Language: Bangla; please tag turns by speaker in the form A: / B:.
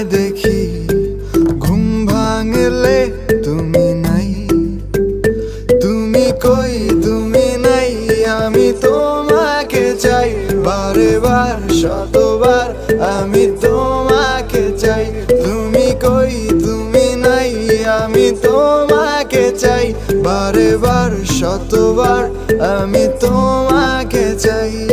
A: দেখি ঘুম ভাঙলে তুমি নাই, তুমি কই তুমি নাই, আমি তোমাকে চাই বারে বার শতবার, আমি তোমাকে চাই। তুমি কই তুমি নাই, আমি তোমাকে চাই বারে বার শতবার, আমি তোমাকে চাই।